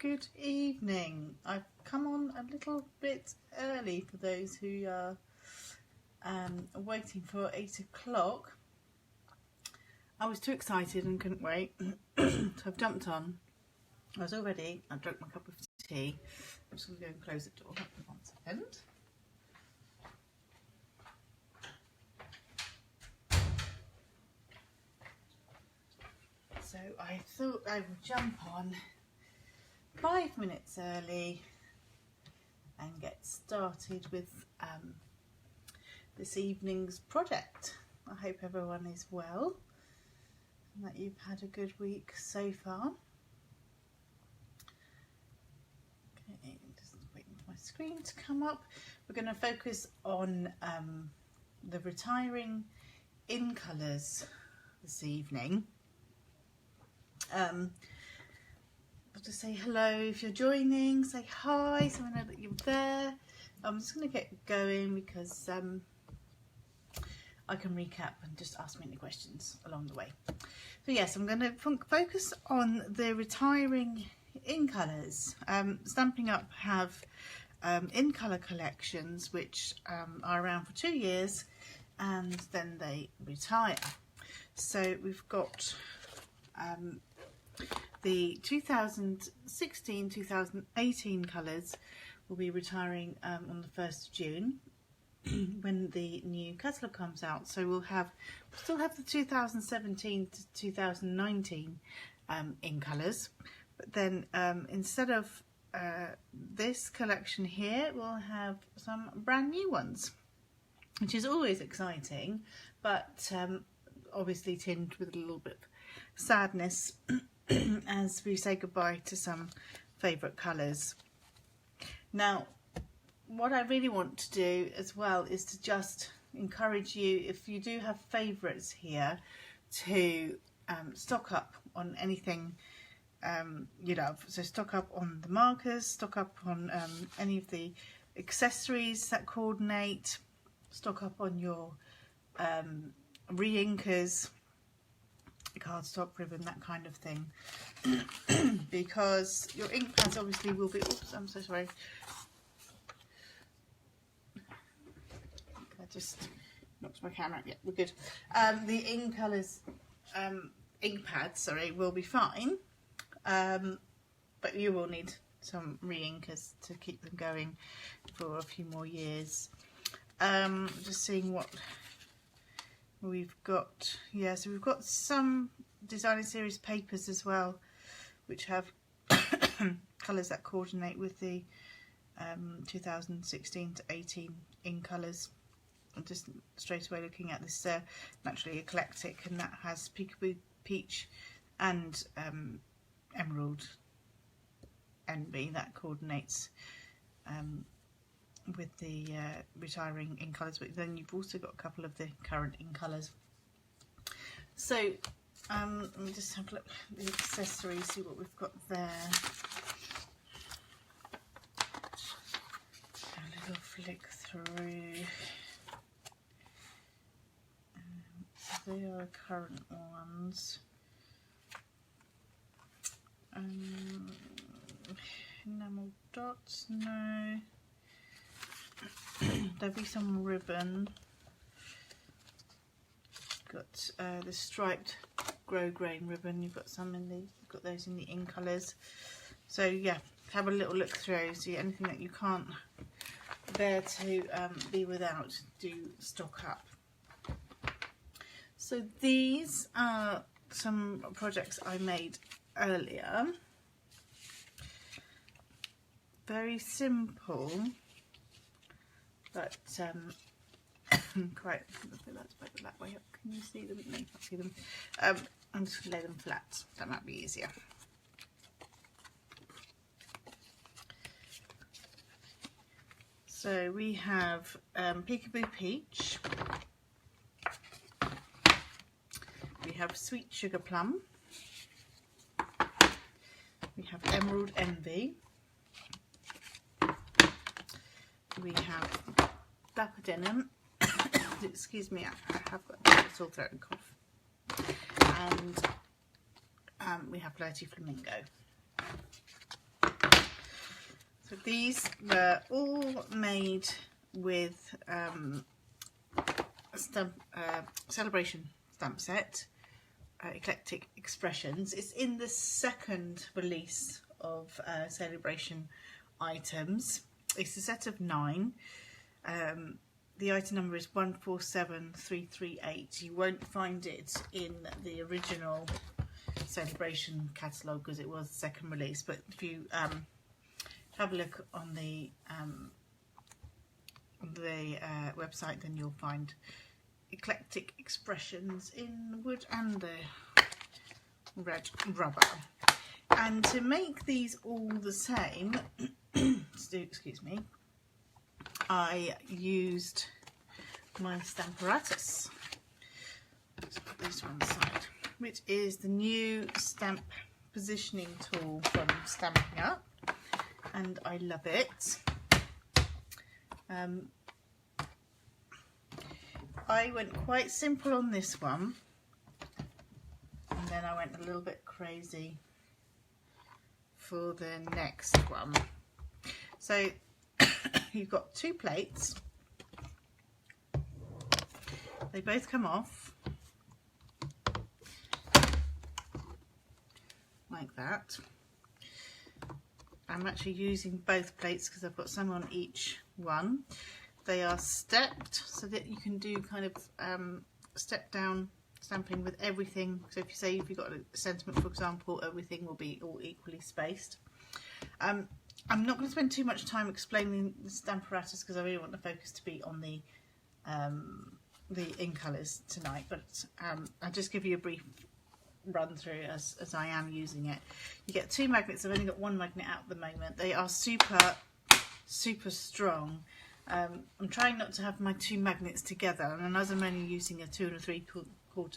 Good evening. I've come on a little bit early for those who are waiting for 8 o'clock. I was too excited and couldn't wait, so I've jumped on. I was all ready. I drank my cup of tea. I'm just going to go and close the door. 1 second. So I thought I would jump on 5 minutes early and get started with this evening's project. I hope everyone is well and that you've had a good week so far. Okay, just waiting for my screen to come up. We're going to focus on the retiring in colours this evening. I'll just say hello if you're joining, say hi so I know that you're there. I'm just going to get going because I can recap and just ask me any questions along the way. So yes, I'm going to focus on the retiring in colours. Stampin Up have in colour collections which are around for 2 years and then they retire. So we've got the 2016-2018 colours will be retiring on the 1st of June when the new catalogue comes out. So we'll still have the 2017 to 2019 in colours, but then instead of this collection here, we'll have some brand new ones, which is always exciting, but obviously tinged with a little bit of sadness as we say goodbye to some favourite colours. Now, what I really want to do as well is to just encourage you, if you do have favourites here, to stock up on anything you love. So stock up on the markers, stock up on any of the accessories that coordinate, stock up on your re-inkers, cardstock, ribbon, that kind of thing, because your ink pads obviously will be, oops, I'm so sorry, I just knocked my camera out. Yeah, we're good. The in colours ink pads, sorry, will be fine, but you will need some re-inkers to keep them going for a few more years. Just seeing what we've got. Yeah, so we've got some designer series papers as well, which have colours that coordinate with the 2016 to 18 in colours. I'm just straight away looking at this naturally eclectic, and that has Peekaboo Peach and Emerald Envy that coordinates with the retiring in colours, but then you've also got a couple of the current in colours. So let me just have a look at the accessories, see what we've got there. A little flick through. They are current ones. Enamel dots, no. There'll be some ribbon. Got the striped grosgrain ribbon. You've got some in the, you've got those in the in colours. So yeah, have a little look through. See anything that you can't bear to be without, do stock up. So these are some projects I made earlier. Very simple, but quite, let's put it that way up. Can you see them? No, you can't see them. I'm just going to lay them flat. That might be easier. So we have Peekaboo Peach. We have Sweet Sugar Plum. We have Emerald Envy. We have Dapper Denim. Excuse me, I have got a sore throat and cough. And we have Flirty Flamingo. But these were all made with Celebration stamp set, Eclectic Expressions. It's in the second release of Celebration items. It's a set of 9. The item number is 147338. You won't find it in the original Celebration catalogue because it was the second release, but if you have a look on the website, then you'll find Eclectic Expressions in wood and the red rubber. And to make these all the same, excuse me, I used my Stamparatus. Let's put this one aside, which is the new stamp positioning tool from Stampin Up, and I love it. I went quite simple on this one, and then I went a little bit crazy for the next one. So you've got 2 plates. They both come off like that. I'm actually using both plates because I've got some on each one. They are stepped so that you can do kind of step down stamping with everything. So if you've got a sentiment, for example, everything will be all equally spaced. I'm not going to spend too much time explaining the Stamparatus because I really want the focus to be on the in colours tonight, but I'll just give you a brief run through as I am using it. You get 2 magnets. I've only got 1 magnet out at the moment. They are super strong. I'm trying not to have my 2 magnets together, and as I'm only using a 2 3/4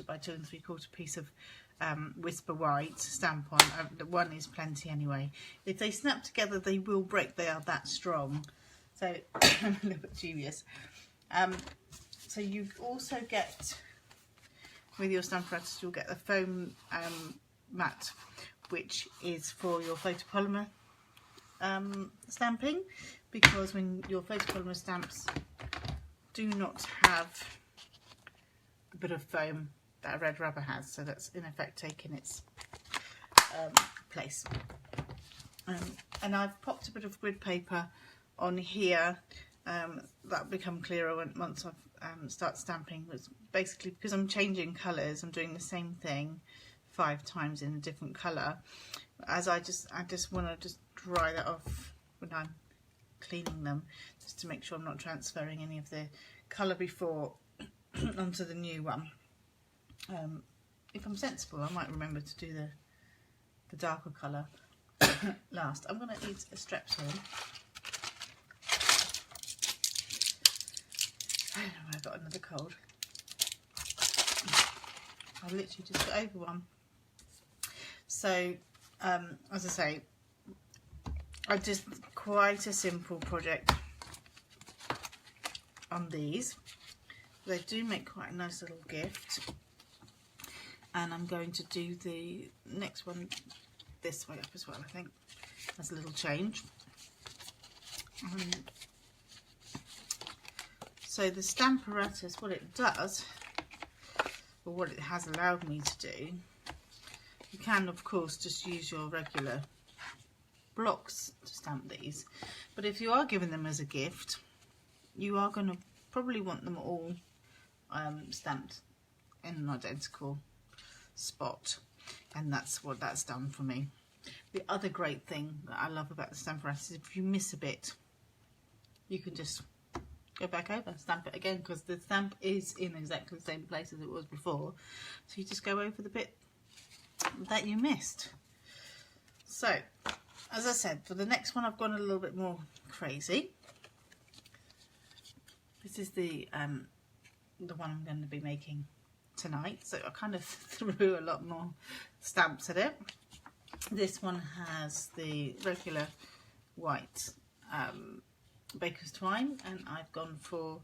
by 2 3/4 piece of Whisper White stamp on, the 1 is plenty anyway. If they snap together, they will break. They are that strong. So I'm a little bit dubious. So you also get, with your Stamparatus, you'll get the foam mat, which is for your photopolymer stamping, because when your photopolymer stamps do not have a bit of foam that a red rubber has, so that's in effect taking its place. And I've popped a bit of grid paper on here. That'll become clearer once I've start stamping. It's basically because I'm changing colours, I'm doing the same thing 5 times in a different colour. As I just want to just dry that off when I'm cleaning them, just to make sure I'm not transferring any of the colour before onto the new one. If I'm sensible, I might remember to do the darker colour last. I'm going to need a strepsil. I don't know, I've got another cold. I literally just got over one. So, as I say, I just quite a simple project on these. They do make quite a nice little gift. And I'm going to do the next one this way up as well, I think. That's a little change. So the Stamparatus, what it does, or what it has allowed me to do, you can of course just use your regular blocks to stamp these, but if you are giving them as a gift, you are going to probably want them all stamped in an identical spot, and that's what that's done for me. The other great thing that I love about the Stamparatus is if you miss a bit, you can just go back over, stamp it again, because the stamp is in exactly the same place as it was before. So you just go over the bit that you missed. So, as I said, for the next one I've gone a little bit more crazy. This is the one I'm going to be making tonight, so I kind of threw a lot more stamps at it. This one has the regular white baker's twine, and I've gone for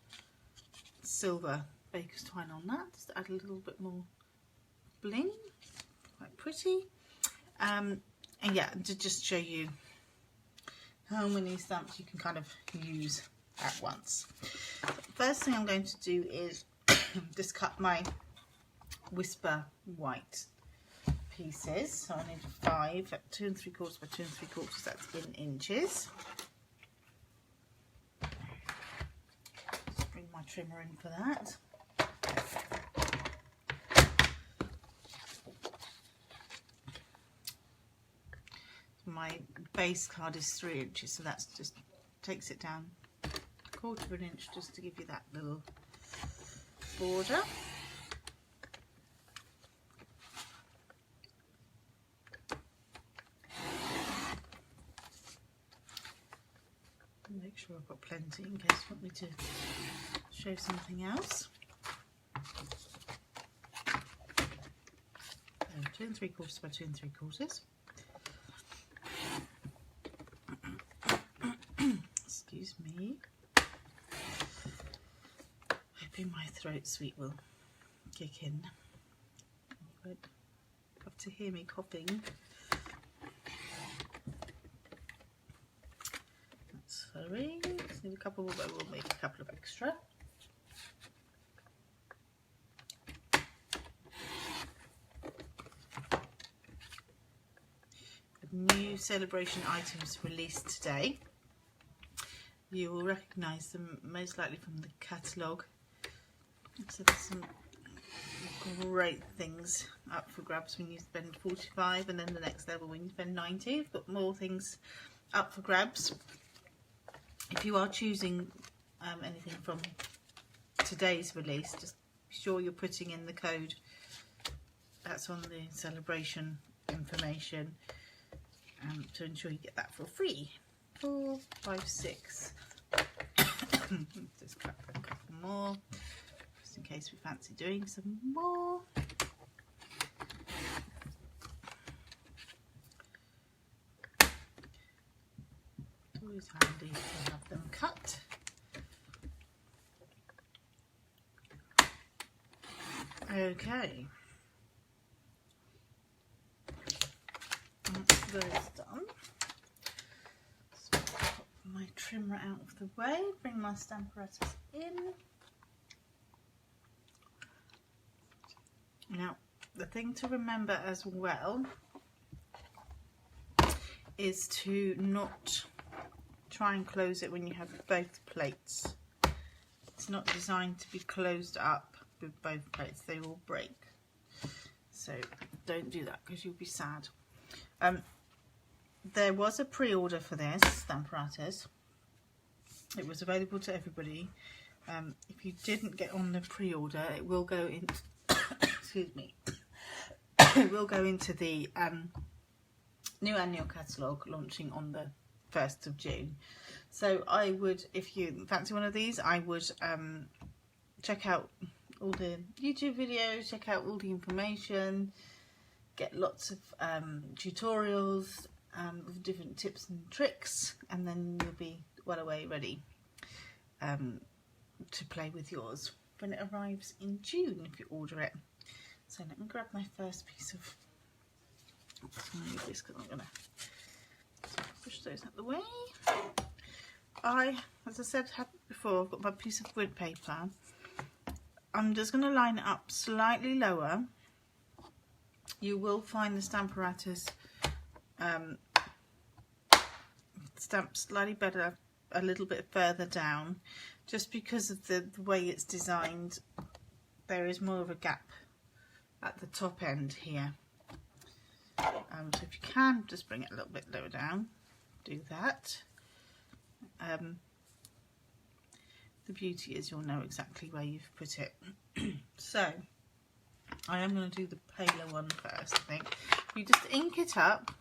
silver baker's twine on that, just to add a little bit more bling. Quite pretty. And yeah, to just show you how many stamps you can kind of use at once. First thing I'm going to do is just cut my Whisper white pieces. So I need 5 at 2 3/4 by 2 3/4. That's in inches. Just bring my trimmer in for that. My base card is 3 inches, so that's just takes it down 1/4 of an inch just to give you that little border. Make sure I've got plenty in case you want me to show something else. So 2 3/4 by 2 3/4. Excuse me. Hoping my throat sweet will kick in. You won't have to hear me coughing. Sorry, just need a couple more, but we'll make a couple of extra. New celebration items released today. You will recognise them most likely from the catalogue. So there's some great things up for grabs when you spend 45, and then the next level when you spend 90. You've got more things up for grabs. If you are choosing anything from today's release, just be sure you're putting in the code that's on the celebration information to ensure you get that for free. 4, 5, 6. Just grab a couple more, just in case we fancy doing some more. It's always handy to have them cut. Okay. That's those done. So put my trimmer out of the way, bring my Stamparatus in. Now, the thing to remember as well is to not try and close it when you have both plates. It's not designed to be closed up with both plates, they will break. So don't do that because you'll be sad. There was a pre-order for this Stamparatus. It was available to everybody. If you didn't get on the pre-order, it will go in. Excuse me. It will go into the new annual catalogue launching on the 1st of June. So I would, if you fancy one of these, I would check out all the YouTube videos, check out all the information, get lots of tutorials with different tips and tricks, and then you'll be well away ready to play with yours when it arrives in June if you order it. So let me grab my first piece of, move this because I'm going to push those out the way. As I said before, I've got my piece of wood paper. I'm just going to line it up slightly lower. You will find the Stamparatus stamped slightly better a little bit further down, just because of the way it's designed. There is more of a gap at the top end here. So if you can, just bring it a little bit lower down. Do that. The beauty is you'll know exactly where you've put it. So I am going to do the paler one first, I think. You just ink it up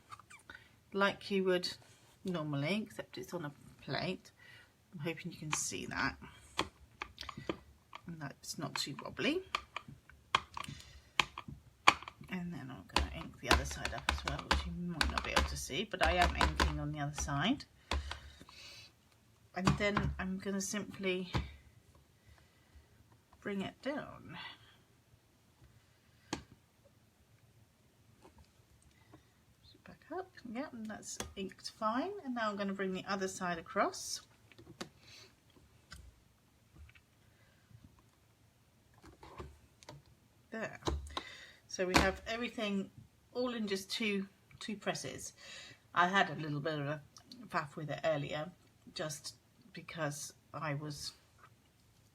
like you would normally, except it's on a plate. I'm hoping you can see that. And that it's not too wobbly. And then I'm going to ink the other side up as well, which you might not be able to see, but I am inking on the other side. And then I'm going to simply bring it down. Back up. Yeah, and that's inked fine. And now I'm going to bring the other side across. There. So we have everything all in just two presses. I had a little bit of a faff with it earlier, just because I was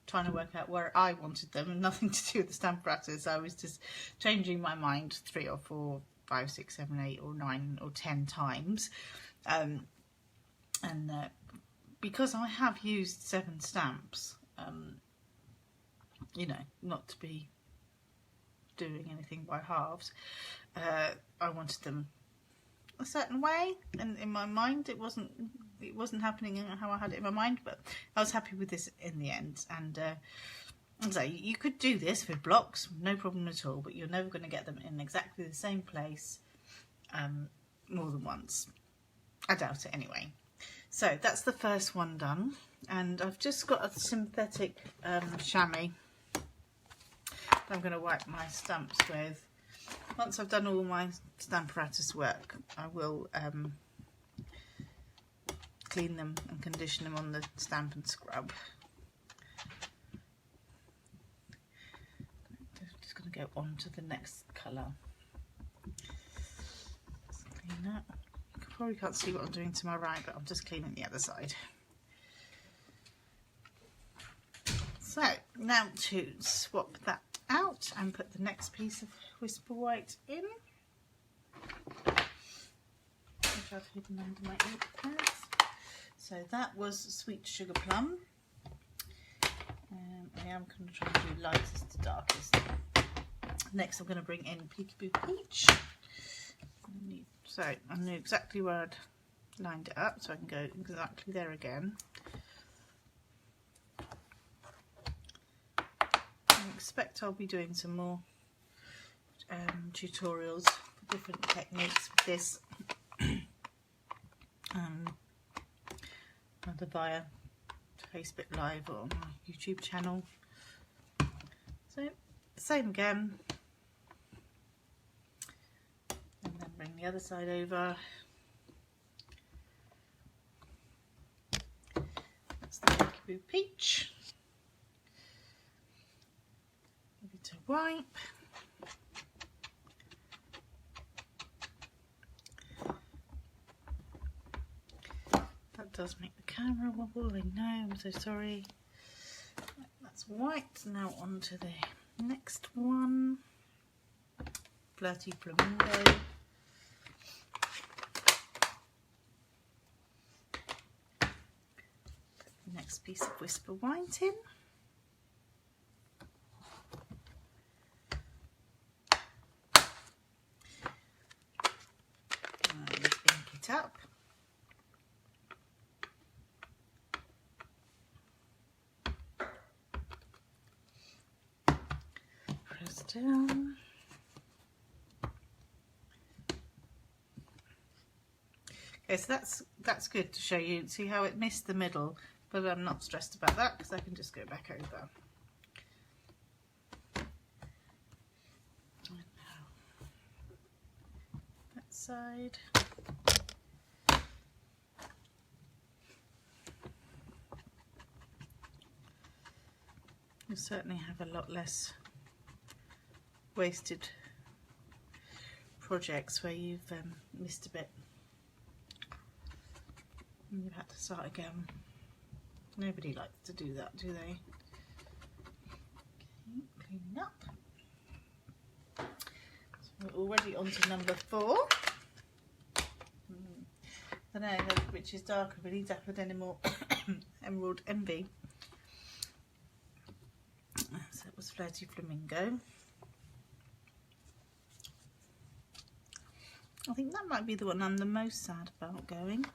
trying to work out where I wanted them and nothing to do with the Stamparatus. I was just changing my mind 3 or 4, 5, 6, 7, 8 or 9 or 10 times. Because I have used 7 stamps, you know, not to be doing anything by halves, I wanted them a certain way, and in my mind it wasn't happening how I had it in my mind, but I was happy with this in the end. And so you could do this with blocks, no problem at all, but you're never going to get them in exactly the same place more than once. I doubt it anyway. So that's the first one done, and I've just got a synthetic chamois that I'm going to wipe my stamps with. Once I've done all my Stamparatus work, I will clean them and condition them on the Stampin' Scrub. I'm just going to go on to the next colour. Just clean that. You probably can't see what I'm doing to my right, but I'm just cleaning the other side. So now to swap that out and put the next piece of Whisper White in, which I've hidden under my ink pads. So that was Sweet Sugar Plum. I am going to try and do lightest to darkest. Next I'm going to bring in Peekaboo Peach. So I knew exactly where I'd lined it up, so I can go exactly there again. I expect I'll be doing some more tutorials for different techniques with this, either via Facebook Live or my YouTube channel. So same again, and then bring the other side over. That's the Peekaboo Peach. Give it a wipe. That does make the camera wobble, I know, I'm so sorry. That's white. Now on to the next one. Flirty Flamingo. Put the next piece of Whisper White in. And ink it up. Down. Okay, so that's good to show you. See how it missed the middle, but I'm not stressed about that because I can just go back over. And now that side. You'll certainly have a lot less wasted projects where you've missed a bit and you've had to start again. Nobody likes to do that, do they? Okay, cleaning up. So we're already on to number 4. I don't know which is darker, but he's Dapper Denim or Emerald Envy. So it was Flirty Flamingo. I think that might be the one I'm the most sad about going.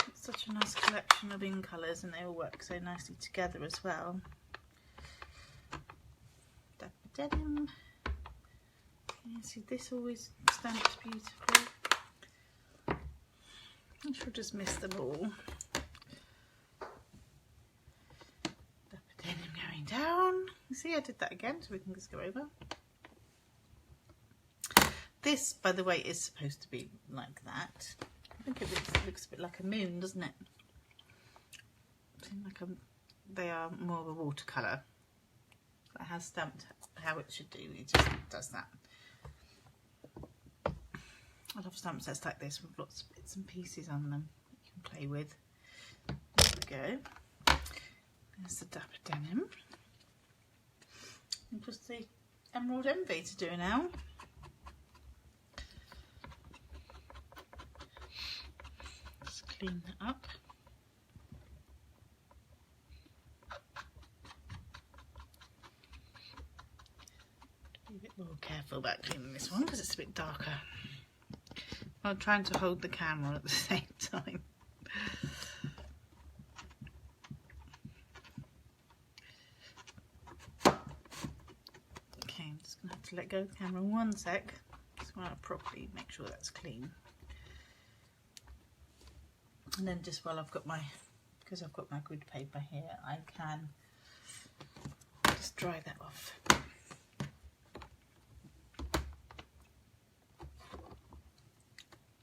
It's such a nice collection of ink colours and they all work so nicely together as well. Dapper Denim. Yeah, see, this always stamps beautifully. I should just miss them all. Dapper Denim going down. You see, I did that again, so we can just go over. This, by the way, is supposed to be like that. I think it looks a bit like a moon, doesn't it? Seems like they are more of a watercolour. It has stamped how it should do. It just does that. I love stamp sets like this with lots of bits and pieces on them that you can play with. There we go. There's the Dapper Denim. And just the Emerald Envy to do now. Just clean that up. Be a bit more careful about cleaning this one because it's a bit darker. I'm trying to hold the camera at the same time. Okay, I'm just going to have to let go of the camera 1 sec. Just want to properly make sure that's clean. And then just while I've got my, because I've got my grid paper here, I can just dry that off.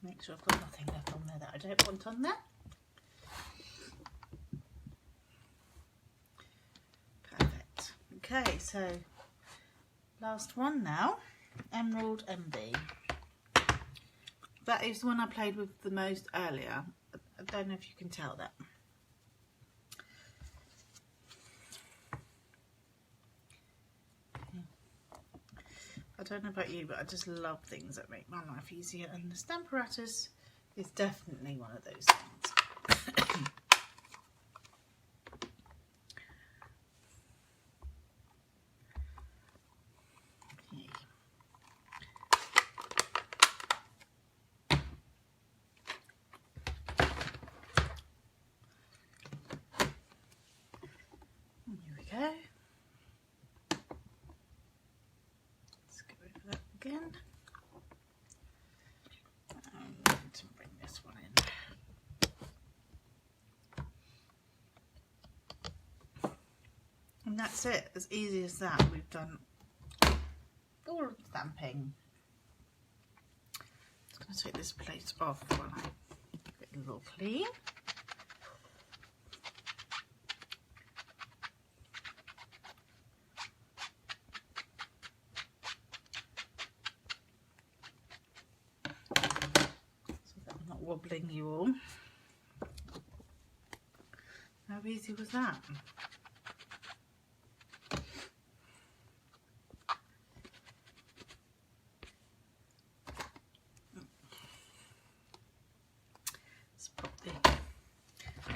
Make sure I've got nothing left on there that I don't want on there. Perfect. Okay, so last one now, Emerald Envy. That is the one I played with the most earlier. I don't know if you can tell that. I don't know about you, but I just love things that make my life easier, and the Stamparatus is definitely one of those things. Okay. Here we go. Again, I'm going to bring this one in, and that's it. As easy as that. We've done all of the stamping. I'm just going to take this plate off while I get it all clean. Wobbling you all. How easy was that? Let's pop the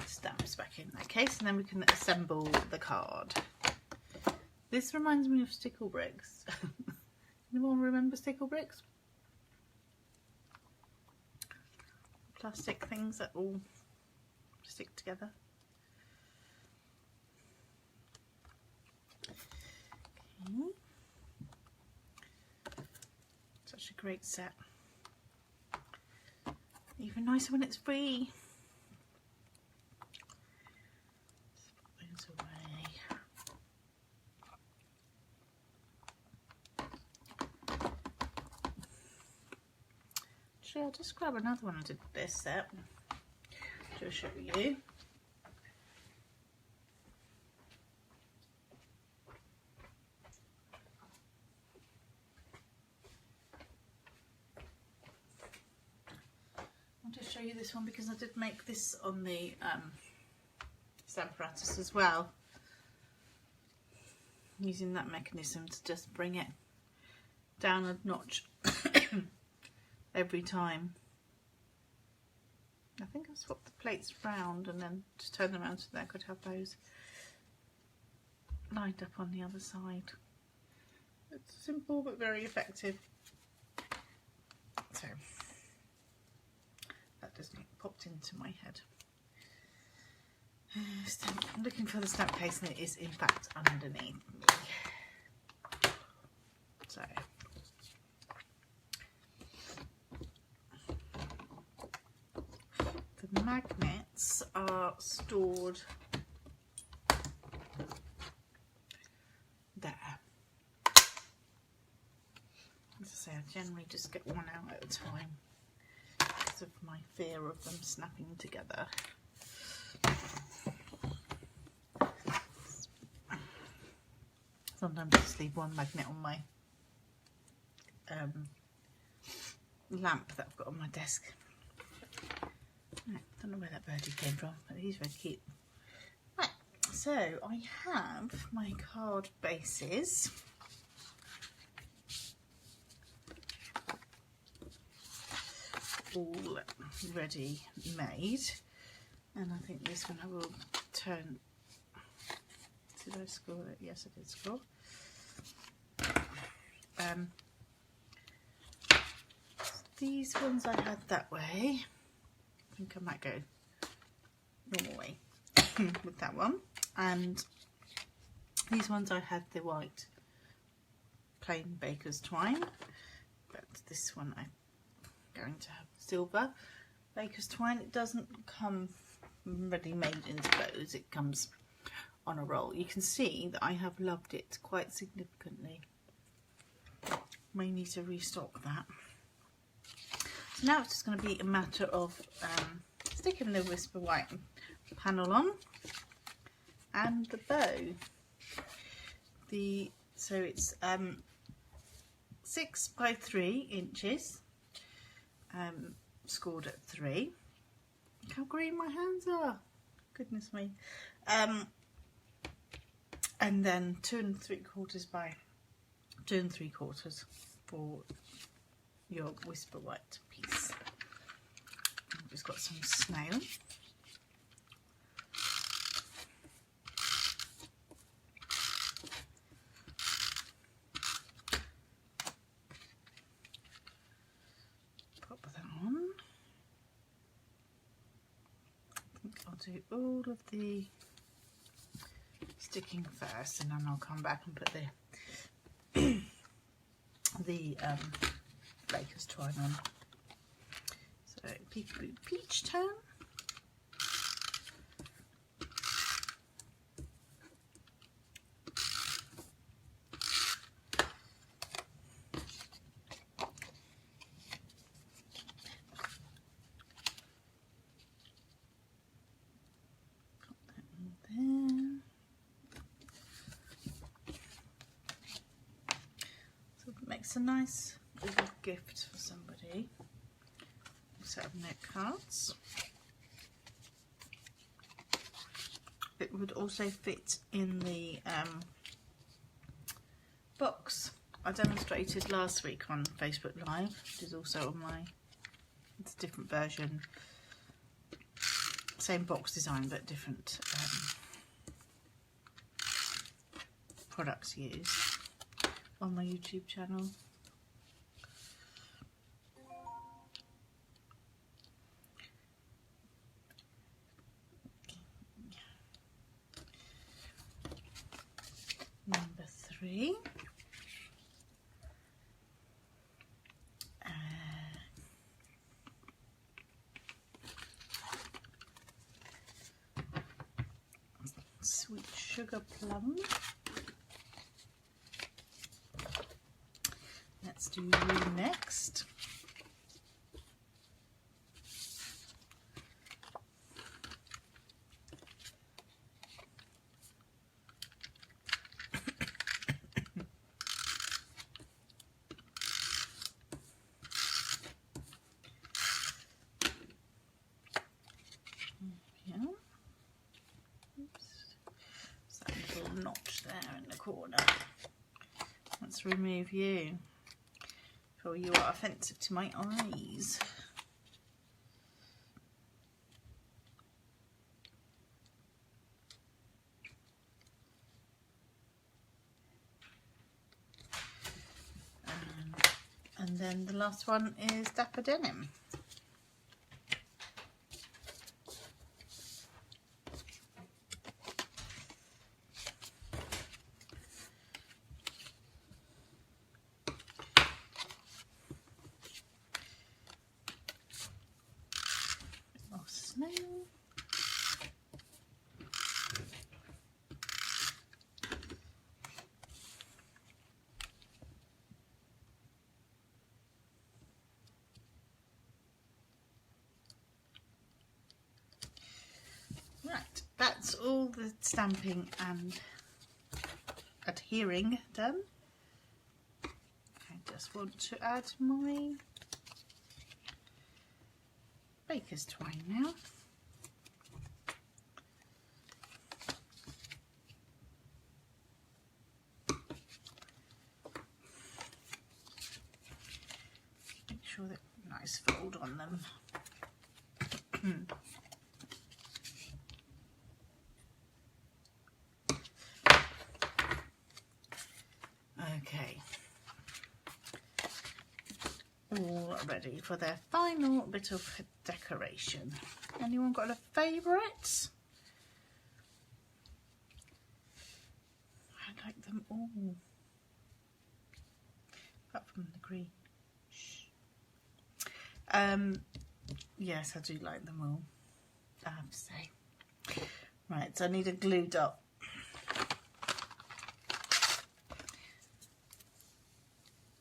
stamps back in that case, and then we can assemble the card. This reminds me of stickle bricks. Anyone remember stickle bricks? Plastic things that all stick together. Okay. Such a great set. Even nicer when it's free. Let's put those away. I'll just grab another one to this set to show you. I'll just show you this one because I did make this on the Stamparatus as well, using that mechanism to just bring it down a notch every time. I think I've swapped the plates round and then just turn them around so that I could have those lined up on the other side. It's simple but very effective. So that just popped into my head. I'm looking for the stamp case and it is in fact underneath me. So the magnets are stored there. There's a So I generally just get one out at a time because of my fear of them snapping together. Sometimes I just leave one magnet on my lamp that I've got on my desk. Right, don't know where that birdie came from, but he's very cute. Right, so I have my card bases. All ready made, and I think this one I will turn. Did I score it? Yes, I did score. These ones I had that way. I think I might go normal way with that one, and these ones I had the white plain baker's twine, but this one I'm going to have silver baker's twine. It doesn't come ready made into bows, it comes on a roll. You can see that I have loved it quite significantly. May need to restock that. So now it's just going to be a matter of sticking the Whisper White panel on and the bow. So it's 6 by 3 inches, scored at 3. Look how green my hands are, goodness me. And then 2 3/4 by 2 3/4 for your Whisper White piece. I've just got some snail. Pop that on. I think I'll do all of the sticking first, and then I'll come back and put the baker's twine on. So Peekaboo Peach Tone. Makes a nice little gift for somebody. A set of note cards. It would also fit in the box I demonstrated last week on Facebook Live, which is also on my, it's a different version, same box design but different products used on my YouTube channel. Number 3. Sweet Sugar Plum. Let's do you next. Notch there in the corner. Let's remove you, for you are offensive to my eyes. And then the last one is Dapper Denim. all the stamping and adhering done. I just want to add my baker's twine now. Make sure that nice fold on them. Okay, all ready for their final bit of decoration. Anyone got a favourite? I like them all, apart from the green. Shh. Yes, I do like them all, I have to say. Right, so I need a glue dot.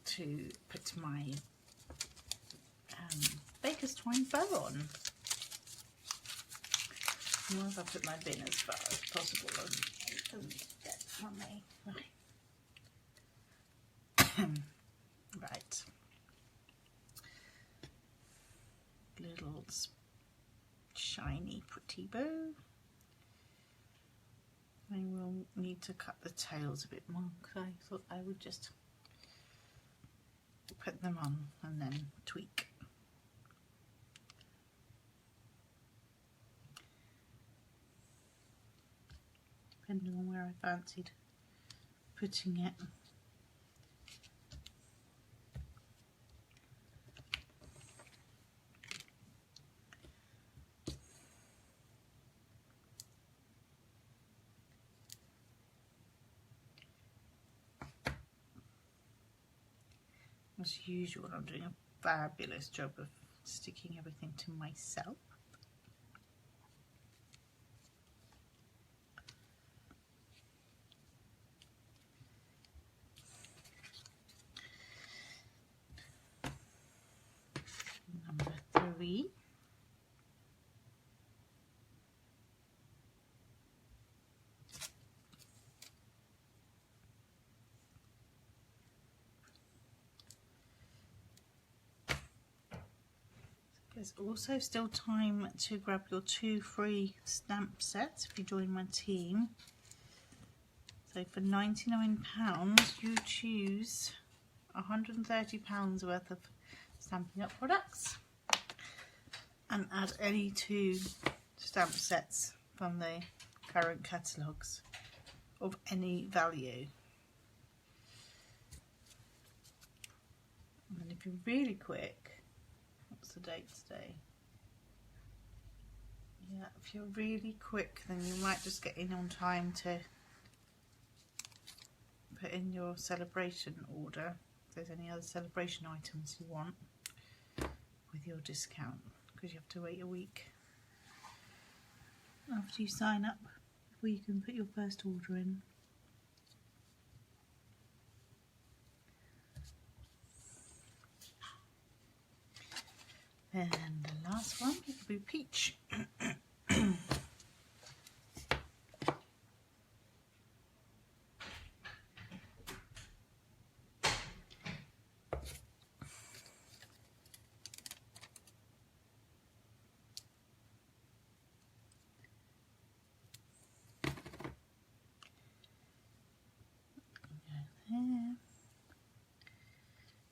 To put my baker's twine bow on. Or if I put my bin as far as possible and it doesn't get from me. Right. Right. Little shiny pretty bow. I will need to cut the tails a bit more because I thought I would just put them on and then tweak. Depending on where I fancied putting it. As usual, I'm doing a fabulous job of sticking everything to myself. Number 3. There's also still time to grab your 2 free stamp sets if you join my team. So for £99 you choose £130 worth of Stampin Up products and add any 2 stamp sets from the current catalogues of any value. And then if you're really quick, what's the date today? Yeah, if you're really quick then you might just get in on time to put in your celebration order if there's any other celebration items you want with your discount, because you have to wait a week after you sign up before you can put your first order in. And the last one will be peach.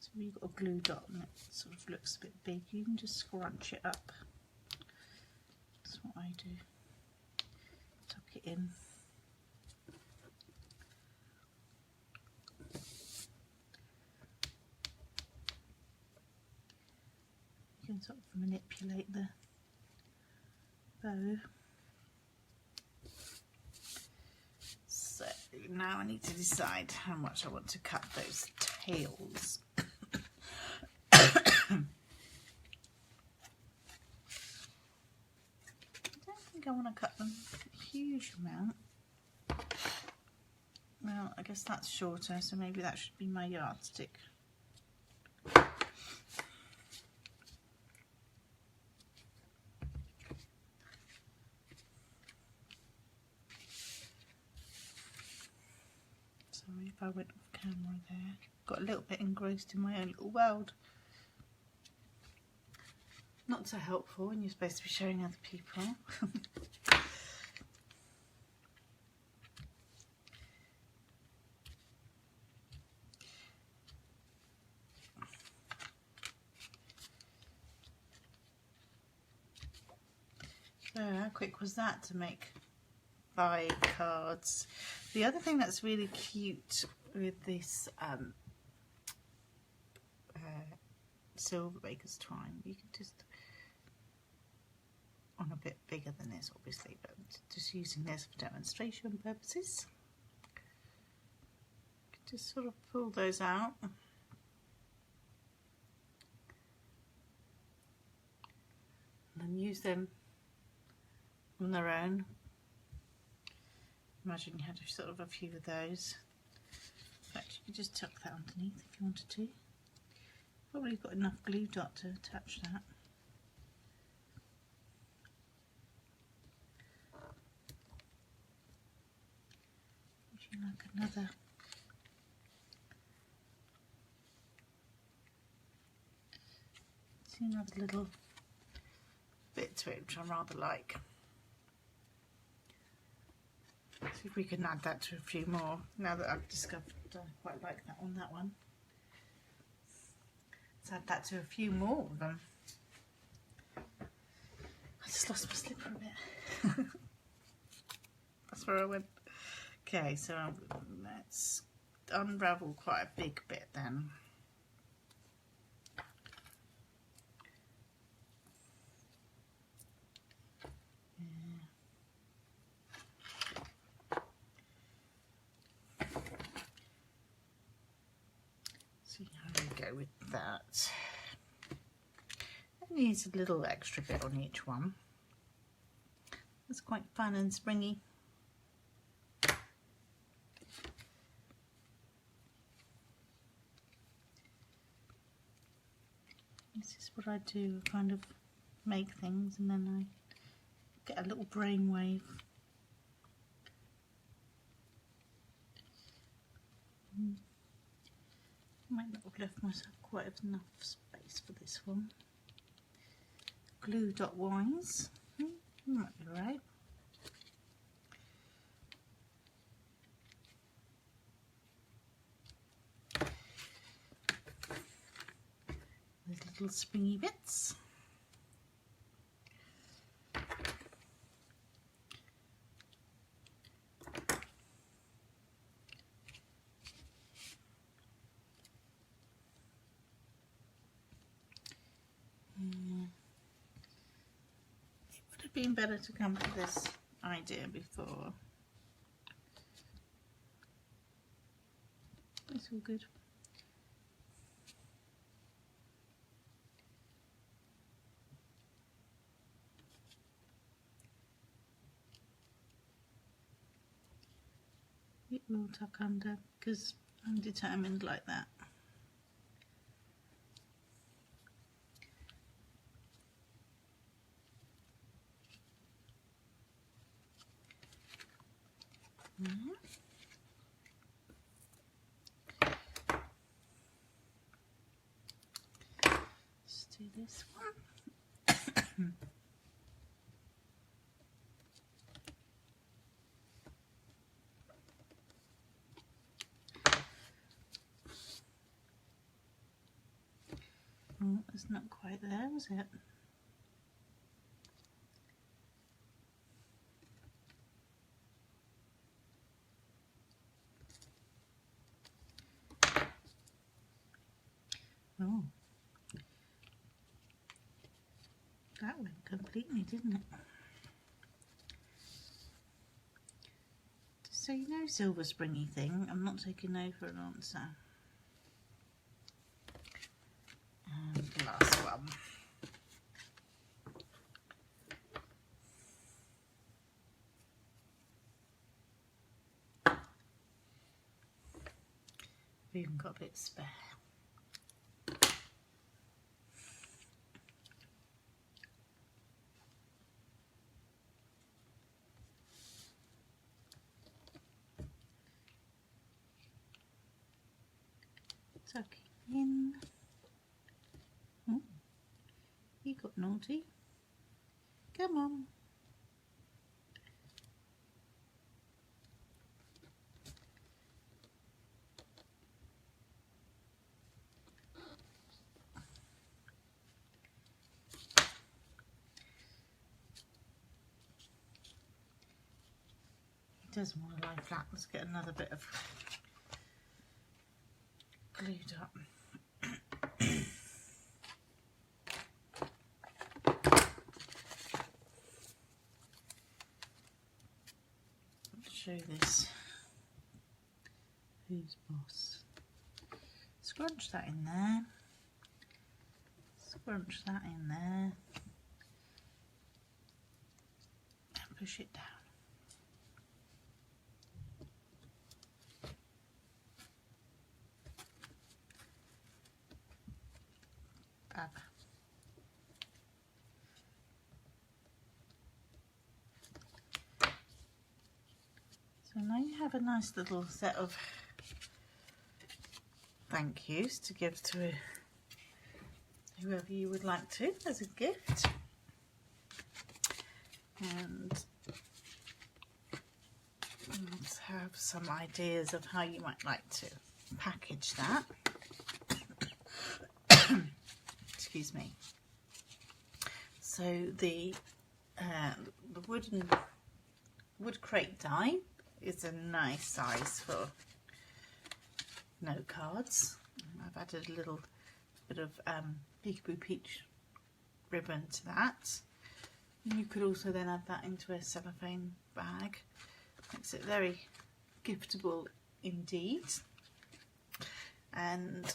So you've got a glue dot and it sort of looks a bit big, you can just scrunch it up. That's what I do. Tuck it in. You can sort of manipulate the bow. So now I need to decide how much I want to cut those tails. I want to cut them a huge amount. Well, I guess that's shorter, so maybe that should be my yardstick. if I went off camera there. Got a little bit engrossed in my own little world. Not so helpful when you're supposed to be showing other people. So how quick was that to make 5 cards? The other thing that's really cute with this Silver Baker's Twine, you can just, on a bit bigger than this obviously, but just using this for demonstration purposes, just sort of pull those out. And then use them on their own. Imagine you had sort of a few of those. In fact, you could just tuck that underneath if you wanted to. Probably got enough glue dot to attach that. Would you like another? See another little bit to it, which I rather like. See if we can add that to a few more. Now that I've discovered I quite like that one. Let's add that to a few more of them. I just lost my slipper a bit. That's where I went. Okay, so let's unravel quite a big bit then. See how we go with that. It needs a little extra bit on each one. It's quite fun and springy. This is what I do, kind of make things and then I get a little brainwave. Might not have left myself quite enough space for this one. Glue dot wise, might be right. There's little springy bits. It would have been better to come to this idea before. It's all good. It will tuck under because I'm determined like that. Let's do this one. Oh, it's not quite there, was it? Oh, that went completely, didn't it? Just so you know, silver springy thing, I'm not taking no for an answer. And the last one. We've even got a bit spare. tucking in. Oh, you got naughty. Come on. He doesn't want to lie flat. Let's get another bit of glued up. Show this. Who's boss? Scrunch that in there. Scrunch that in there. And push it down. Fab. So now you have a nice little set of thank yous to give to whoever you would like to as a gift. And let's have some ideas of how you might like to package that. Excuse me. So the wood crate die is a nice size for note cards. I've added a little bit of Peekaboo Peach ribbon to that. You could also then add that into a cellophane bag. Makes it very giftable indeed. And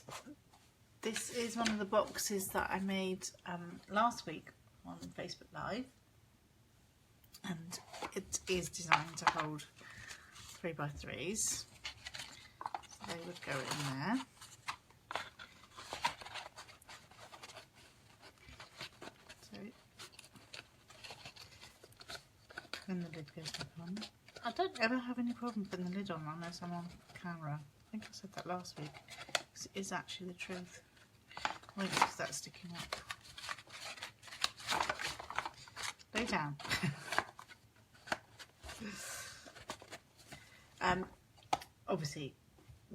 this is one of the boxes that I made last week on Facebook Live, and it is designed to hold 3x3s. So they would go in there. So when the lid goes back on, I don't ever have any problem putting the lid on unless I'm on camera. I think I said that last week, because it is actually the truth. Wait, is that sticking up? Lay down. Obviously,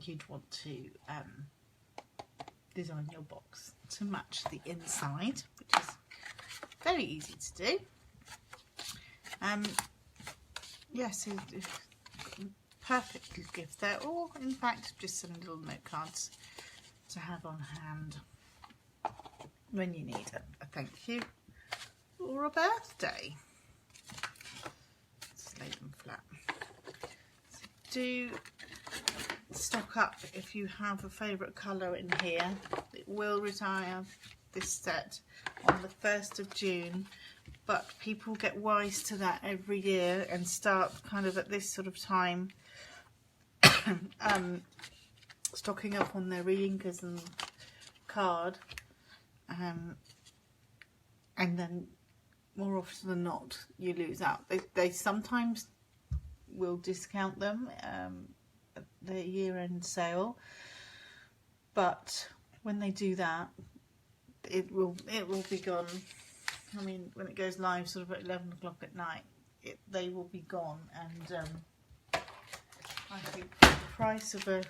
you'd want to design your box to match the inside, which is very easy to do. Yes, perfect gift there, or in fact just some little note cards to have on hand when you need a thank you or a birthday. Just lay them flat. So do stock up if you have a favourite colour in here. It will retire, this set, on the 1st of June, but people get wise to that every year and start kind of at this sort of time stocking up on their re-inkers and card, and then more often than not you lose out. They sometimes will discount them at the year-end sale, but when they do that, it will be gone. I mean, when it goes live sort of at 11 o'clock at night, they will be gone. And I think the price of a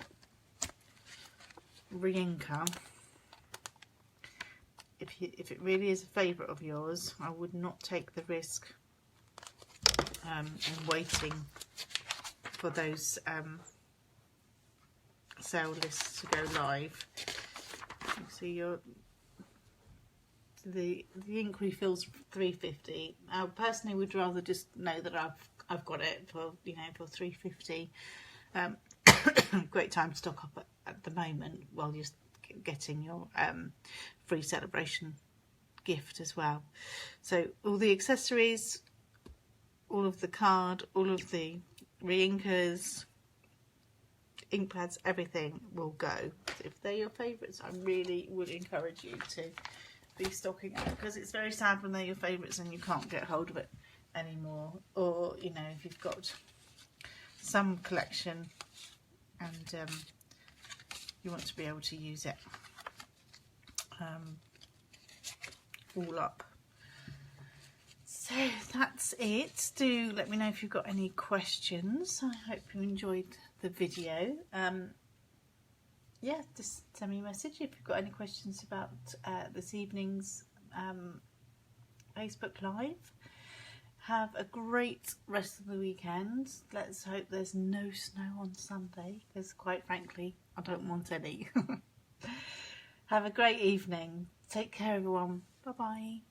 re-inker, if it really is a favourite of yours, I would not take the risk in waiting for those sale lists to go live. You see the ink refills £3.50. I personally would rather just know that I've got it for for £3.50. Great time to stock up at the moment while you're getting your free celebration gift as well. So all the accessories, all of the card, all of the re-inkers, ink pads, everything will go. If they're your favourites, I really would encourage you to be stocking up, because it's very sad when they're your favourites and you can't get hold of it anymore. Or if you've got some collection and you want to be able to use it all up. So that's it. Do let me know if you've got any questions. I hope you enjoyed the video. Yeah, just send me a message if you've got any questions about this evening's Facebook Live. Have a great rest of the weekend. Let's hope there's no snow on Sunday, because quite frankly, I don't want any. Have a great evening. Take care, everyone. Bye-bye.